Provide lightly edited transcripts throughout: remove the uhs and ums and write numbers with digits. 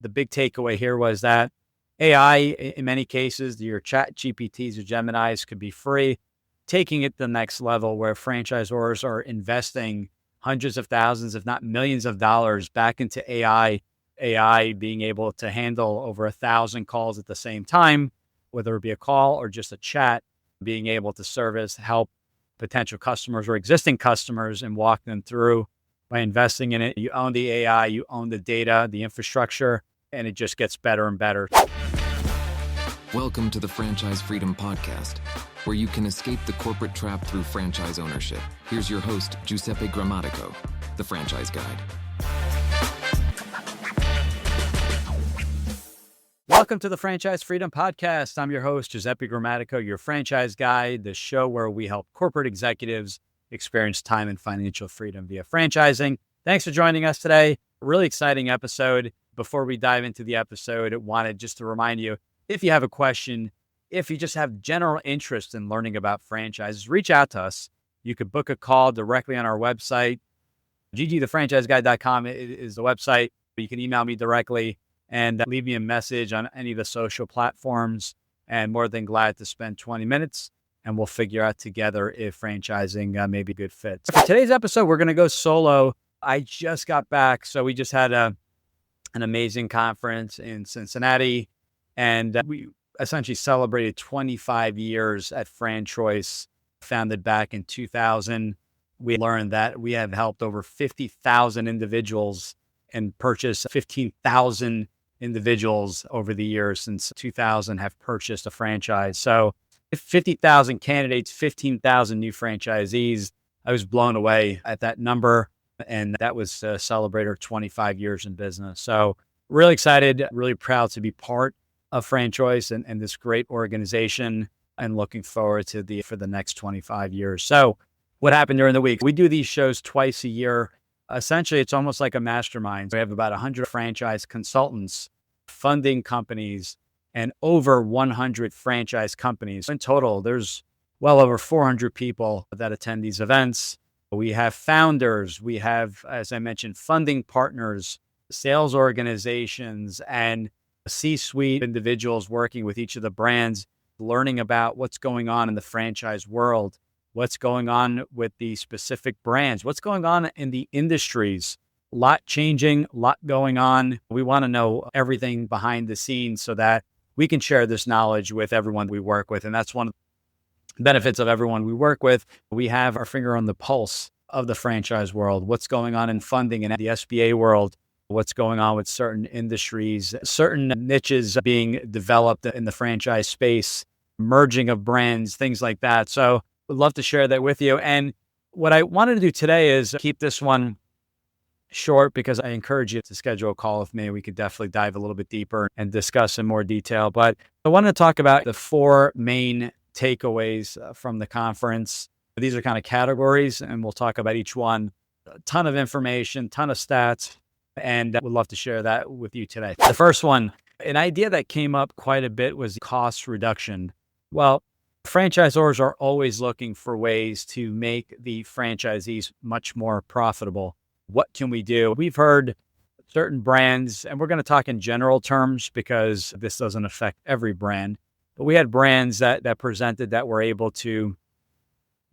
the big takeaway here was that AI, in many cases, your chat GPTs or Geminis could be free, taking it to the next level where franchisors are investing hundreds of thousands, if not millions of dollars back into AI being able to handle over 1,000 calls at the same time, whether it be a call or just a chat, being able to service, help potential customers or existing customers and walk them through by investing in it. You own the AI, you own the data, the infrastructure, and it just gets better and better. Welcome to the Franchise Freedom Podcast, where you can escape the corporate trap through franchise ownership. Here's your host, Giuseppe Grammatico, the Franchise Guide. Welcome to the Franchise Freedom Podcast. I'm your host, Giuseppe Grammatico, your franchise guide, the show where we help corporate executives experience time and financial freedom via franchising. Thanks for joining us today. Really exciting episode. Before we dive into the episode, I wanted just to remind you, if you have a question, if you just have general interest in learning about franchises, reach out to us. You could book a call directly on our website. ggthefranchiseguide.com is the website. You can email me directly and leave me a message on any of the social platforms, and more than glad to spend 20 minutes and we'll figure out together if franchising may be a good fit. So for today's episode, we're going to go solo. I just got back. So we just had an amazing conference in Cincinnati, and we essentially celebrated 25 years at FranChoice, founded back in 2000. We learned that we have helped over 50,000 individuals and purchased 15,000 individuals over the years since 2000 have purchased a franchise. So 50,000 candidates, 15,000 new franchisees. I was blown away at that number. And that was celebrated 25 years in business. So really excited, really proud to be part of FranChoice and this great organization, and looking forward to for the next 25 years. So what happened during the week? We do these shows twice a year. Essentially, it's almost like a mastermind. We have about 100 franchise consultants, funding companies, and over 100 franchise companies. In total, there's well over 400 people that attend these events. We have founders, we have, as I mentioned, funding partners, sales organizations, and C-suite individuals working with each of the brands, learning about what's going on in the franchise world, what's going on with the specific brands, what's going on in the industries. A lot changing, a lot going on. We want to know everything behind the scenes so that we can share this knowledge with everyone we work with. And that's one of the benefits of everyone we work with. We have our finger on the pulse of the franchise world, what's going on in funding and the SBA world, what's going on with certain industries, certain niches being developed in the franchise space, merging of brands, things like that. So we'd love to share that with you. And what I wanted to do today is keep this one short, because I encourage you to schedule a call with me. We could definitely dive a little bit deeper and discuss in more detail. But I want to talk about the four main takeaways from the conference. These are kind of categories, and we'll talk about each one. A ton of information, ton of stats, and we'd love to share that with you today. The first one, an idea that came up quite a bit, was cost reduction. Well, franchisors are always looking for ways to make the franchisees much more profitable. What can we do? We've heard certain brands, and we're going to talk in general terms because this doesn't affect every brand, but we had brands that presented that were able to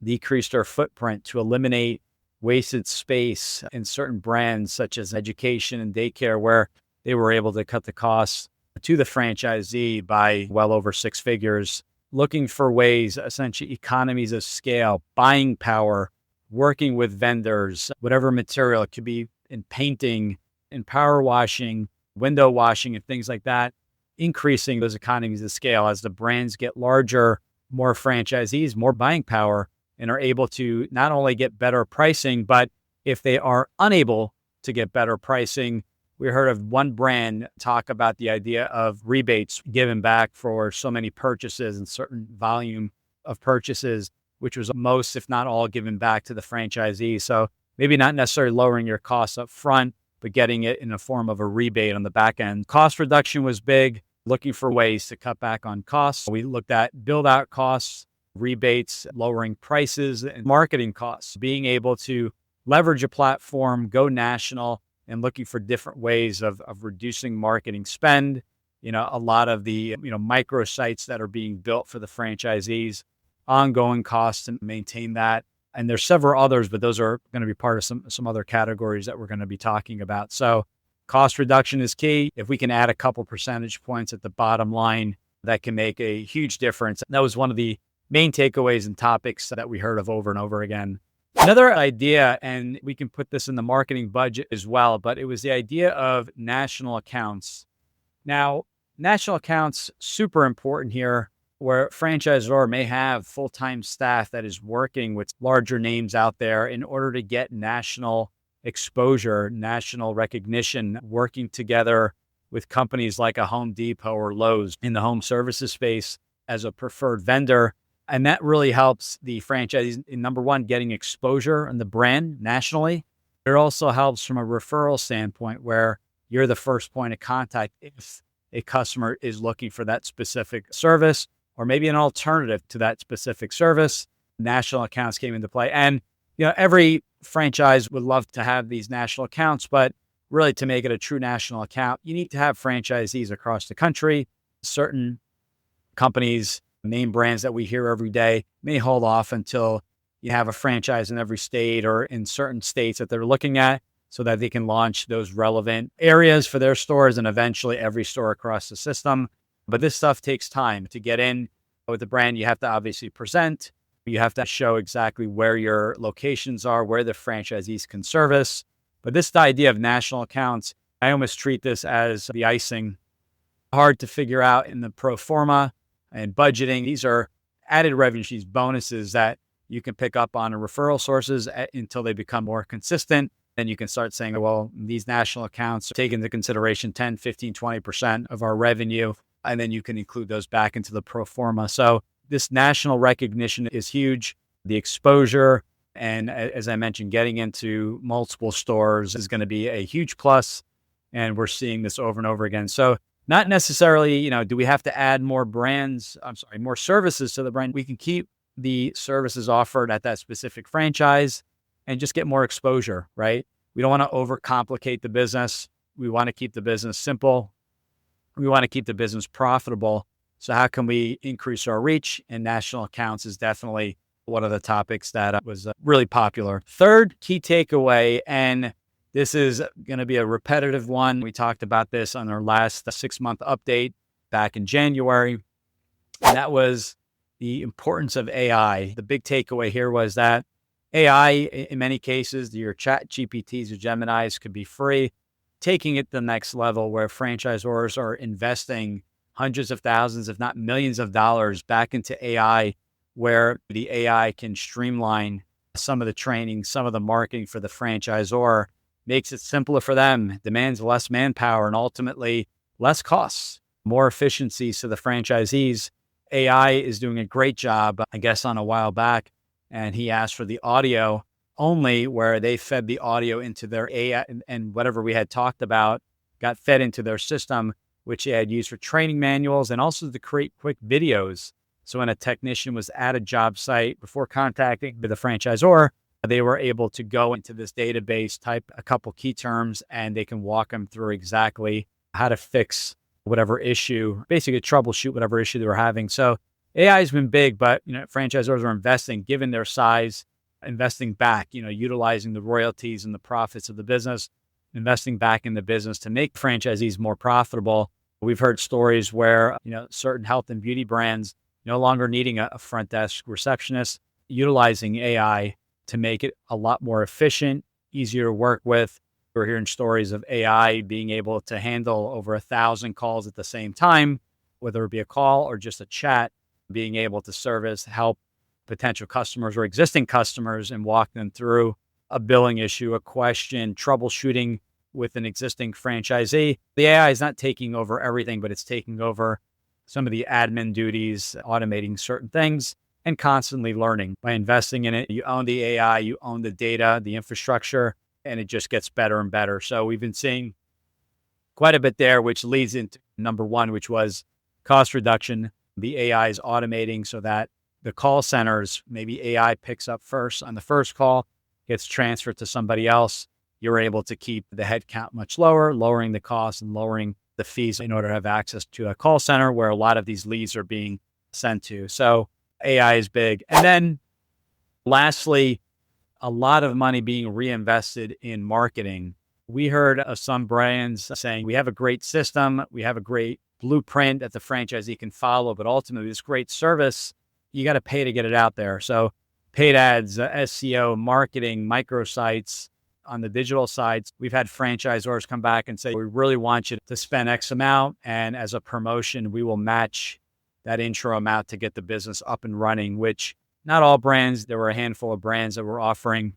decrease their footprint, to eliminate wasted space in certain brands such as education and daycare, where they were able to cut the costs to the franchisee by well over six figures, looking for ways, essentially economies of scale, buying power, working with vendors, whatever material. It could be in painting, in power washing, window washing, and things like that, increasing those economies of scale as the brands get larger, more franchisees, more buying power, and are able to not only get better pricing, but if they are unable to get better pricing, we heard of one brand talk about the idea of rebates given back for so many purchases and certain volume of purchases, which was most, if not all, given back to the franchisee. So maybe not necessarily lowering your costs up front, but getting it in a form of a rebate on the back end. Cost reduction was big, looking for ways to cut back on costs. We looked at build out costs, rebates, lowering prices, and marketing costs, being able to leverage a platform, go national, and looking for different ways of reducing marketing spend. A lot of the, micro sites that are being built for the franchisees, ongoing costs to maintain that. And there's several others, but those are going to be part of some other categories that we're going to be talking about. So cost reduction is key. If we can add a couple percentage points at the bottom line, that can make a huge difference. That was one of the main takeaways and topics that we heard of over and over again. Another idea, and we can put this in the marketing budget as well, but it was the idea of national accounts. Now, national accounts, super important here, where a franchisor may have full-time staff that is working with larger names out there in order to get national exposure, national recognition, working together with companies like a Home Depot or Lowe's in the home services space as a preferred vendor. And that really helps the franchisees in, number one, getting exposure on the brand nationally. It also helps from a referral standpoint where you're the first point of contact if a customer is looking for that specific service or maybe an alternative to that specific service. National accounts came into play. And, every franchise would love to have these national accounts, but really to make it a true national account, you need to have franchisees across the country. Certain companies, name brands that we hear every day, may hold off until you have a franchise in every state or in certain states that they're looking at so that they can launch those relevant areas for their stores and eventually every store across the system. But this stuff takes time to get in with the brand. You have to obviously present. You have to show exactly where your locations are, where the franchisees can service. But this idea of national accounts, I almost treat this as the icing. Hard to figure out in the pro forma and budgeting. These are added revenue streams, bonuses that you can pick up on referral sources until they become more consistent. Then you can start saying, well, these national accounts take into consideration 10, 15, 20% of our revenue. And then you can include those back into the pro forma. So this national recognition is huge. The exposure, and as I mentioned, getting into multiple stores is going to be a huge plus. And we're seeing this over and over again. So not necessarily, do we have to add more more services to the brand? We can keep the services offered at that specific franchise and just get more exposure, right? We don't want to overcomplicate the business. We want to keep the business simple. We want to keep the business profitable. So how can we increase our reach? And national accounts is definitely one of the topics that was really popular. Third key takeaway, and this is going to be a repetitive one. We talked about this on our last 6-month update back in January, and that was the importance of AI. The big takeaway here was that AI, in many cases, your chat GPTs or Geminis could be free, taking it to the next level where franchisors are investing hundreds of thousands, if not millions of dollars back into AI, where the AI can streamline some of the training, some of the marketing for the franchisor, makes it simpler for them, demands less manpower, and ultimately less costs, more efficiencies to the franchisees. AI is doing a great job. I guess on a while back, and he asked for the audio only, where they fed the audio into their AI, and whatever we had talked about got fed into their system, which they had used for training manuals and also to create quick videos. So when a technician was at a job site, before contacting the franchisor, they were able to go into this database, type a couple key terms, and they can walk them through exactly how to fix whatever issue, basically troubleshoot whatever issue they were having. So AI has been big, but franchisors are investing, given their size, investing back, utilizing the royalties and the profits of the business, investing back in the business to make franchisees more profitable. We've heard stories where, certain health and beauty brands no longer needing a front desk receptionist, utilizing AI to make it a lot more efficient, easier to work with. We're hearing stories of AI being able to handle over 1,000 calls at the same time, whether it be a call or just a chat, being able to service, help potential customers or existing customers and walk them through a billing issue, a question, troubleshooting with an existing franchisee. The AI is not taking over everything, but it's taking over some of the admin duties, automating certain things, and constantly learning. By investing in it, you own the AI, you own the data, the infrastructure, and it just gets better and better. So we've been seeing quite a bit there, which leads into number one, which was cost reduction. The AI is automating so that the call centers, maybe AI picks up first on the first call, gets transferred to somebody else. you're able to keep the headcount much lower, lowering the cost and lowering the fees in order to have access to a call center where a lot of these leads are being sent to. So AI is big. And then lastly, a lot of money being reinvested in marketing. We heard of some brands saying, we have a great system, we have a great blueprint that the franchisee can follow, but ultimately this great service, you got to pay to get it out there. So paid ads, SEO, marketing, microsites. On the digital sides, we've had franchisors come back and say, we really want you to spend X amount, and as a promotion, we will match that intro amount to get the business up and running, which not all brands, there were a handful of brands that were offering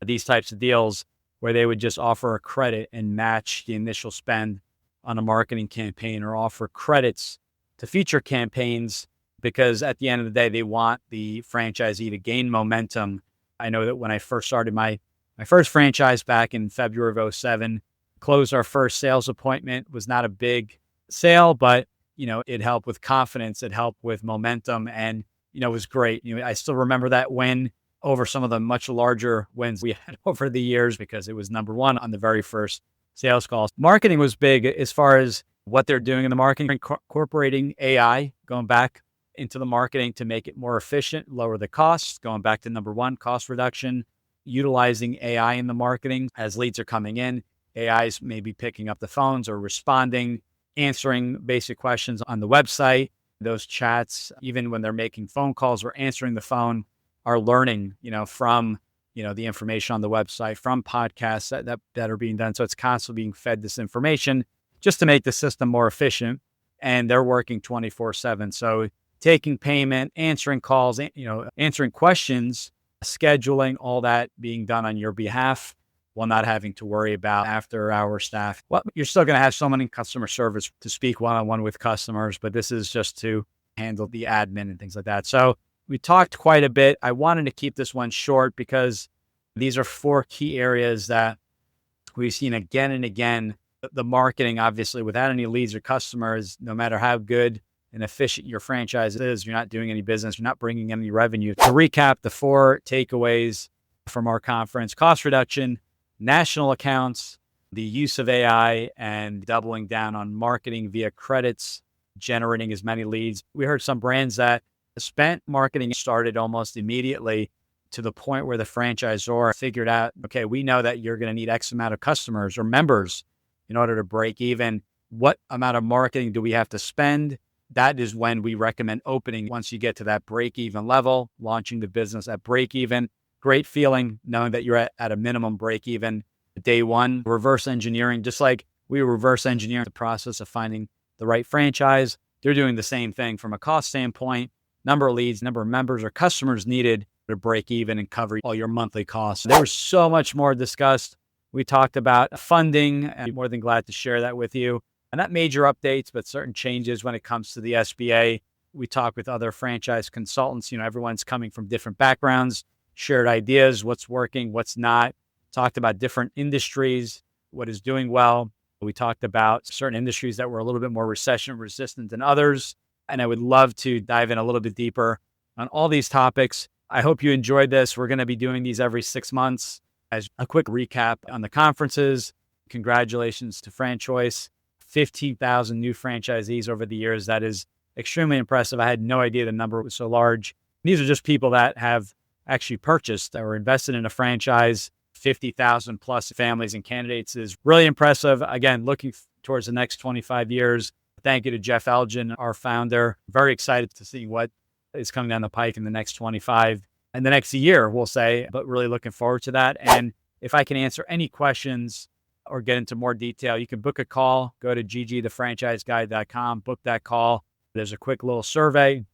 these types of deals where they would just offer a credit and match the initial spend on a marketing campaign, or offer credits to future campaigns, because at the end of the day, they want the franchisee to gain momentum. I know that when I first started my first franchise back in February of 2007, closed our first sales appointment, was not a big sale, but it helped with confidence, it helped with momentum, and it was great. I still remember that win over some of the much larger wins we had over the years, because it was number one on the very first sales calls. Marketing was big as far as what they're doing in the marketing, incorporating AI, going back into the marketing to make it more efficient, lower the costs, going back to number one, cost reduction, utilizing AI in the marketing as leads are coming in. AI's maybe picking up the phones or responding, answering basic questions on the website. Those chats, even when they're making phone calls or answering the phone, are learning, from, the information on the website, from podcasts that are being done. So it's constantly being fed this information just to make the system more efficient. And they're working 24/7. So taking payment, answering calls, answering questions, scheduling, all that being done on your behalf, while not having to worry about after-hour staff. Well, you're still going to have someone in customer service to speak one-on-one with customers, but this is just to handle the admin and things like that. So we talked quite a bit. I wanted to keep this one short because these are 4 key areas that we've seen again and again. The marketing, obviously, without any leads or customers, no matter how good and efficient your franchise is, you're not doing any business, you're not bringing any revenue. To recap the 4 takeaways from our conference: cost reduction, national accounts, the use of AI, and doubling down on marketing via credits, generating as many leads. We heard some brands that spent marketing started almost immediately, to the point where the franchisor figured out, okay, we know that you're going to need X amount of customers or members in order to break even. What amount of marketing do we have to spend? That is when we recommend opening. Once you get to that break even level, launching the business at break even. Great feeling knowing that you're at a minimum break even day one. Reverse engineering, just like we reverse engineer the process of finding the right franchise, they're doing the same thing from a cost standpoint. Number of leads, number of members or customers needed to break even and cover all your monthly costs. There was so much more discussed. We talked about funding, and I'm more than glad to share that with you. And not major updates, but certain changes when it comes to the SBA. We talked with other franchise consultants. Everyone's coming from different backgrounds, shared ideas, what's working, what's not. Talked about different industries, what is doing well. We talked about certain industries that were a little bit more recession resistant than others. And I would love to dive in a little bit deeper on all these topics. I hope you enjoyed this. We're going to be doing these every 6 months. As a quick recap on the conferences, congratulations to FranChoice. 15,000 new franchisees over the years. That is extremely impressive. I had no idea the number was so large. These are just people that have actually purchased or invested in a franchise. 50,000 plus families and candidates is really impressive. Again, looking towards the next 25 years. Thank you to Jeff Elgin, our founder. Very excited to see what is coming down the pike in the next 25 and the next year, we'll say, but really looking forward to that. And if I can answer any questions or get into more detail, you can book a call. Go to ggthefranchiseguide.com, book that call. There's a quick little survey,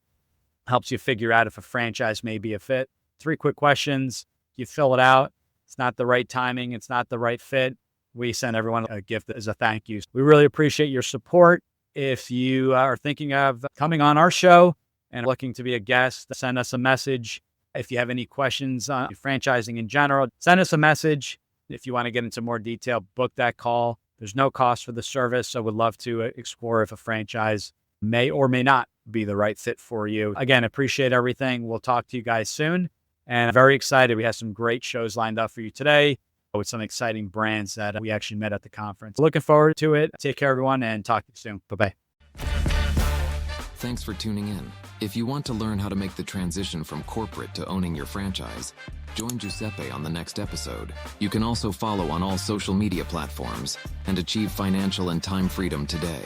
helps you figure out if a franchise may be a fit. 3 quick questions. You fill it out. It's not the right timing. It's not the right fit. We send everyone a gift as a thank you. We really appreciate your support. If you are thinking of coming on our show and looking to be a guest, send us a message. If you have any questions on franchising in general, send us a message. If you want to get into more detail, book that call. There's no cost for the service, so would love to explore if a franchise may or may not be the right fit for you. Again, appreciate everything. We'll talk to you guys soon, and I'm very excited. We have some great shows lined up for you today. with some exciting brands that we actually met at the conference. Looking forward to it. Take care, everyone, and talk to you soon. Bye-bye. Thanks for tuning in. If you want to learn how to make the transition from corporate to owning your franchise, join Giuseppe on the next episode. You can also follow on all social media platforms and achieve financial and time freedom today.